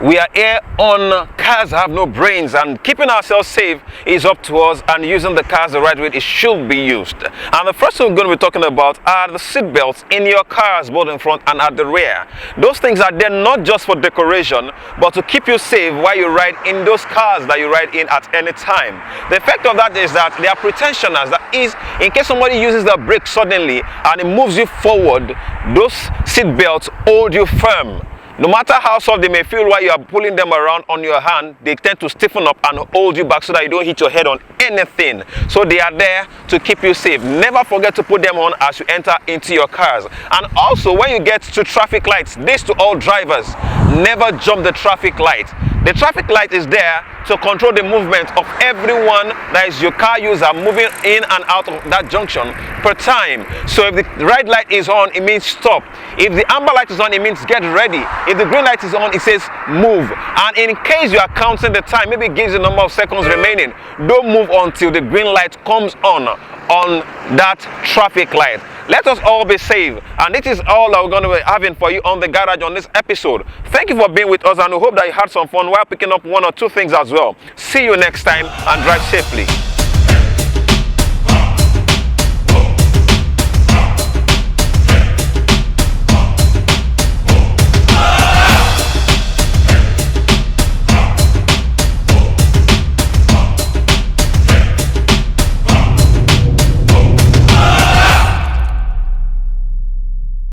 We are here on Cars Have No Brains, and keeping ourselves safe is up to us, and using the cars the right way, it should be used. And the first thing we're going to be talking about are the seat belts in your cars, both in front and at the rear. Those things are there not just for decoration, but to keep you safe while you ride in those cars that you ride in at any time. The effect of that is that they are pretensioners. That is, in case somebody uses the brake suddenly and it moves you forward, those seat belts hold you firm. No matter how soft they may feel while you are pulling them around on your hand, they tend to stiffen up and hold you back so that you don't hit your head on anything. So they are there to keep you safe. Never forget to put them on as you enter into your cars. And also, when you get to traffic lights, this to all drivers, never jump the traffic light. The traffic light is there to control the movement of everyone that is your car user moving in and out of that junction per time. So if the red light is on, it means stop. If the amber light is on, it means get ready. If the green light is on, it says move. And in case you are counting the time, maybe it gives the number of seconds remaining, don't move until the green light comes on that traffic light. Let us all be safe, and this is all that we're going to be having for you on The Garage on this episode. Thank you for being with us, and we hope that you had some fun while picking up one or two things as well. See you next time, and drive safely.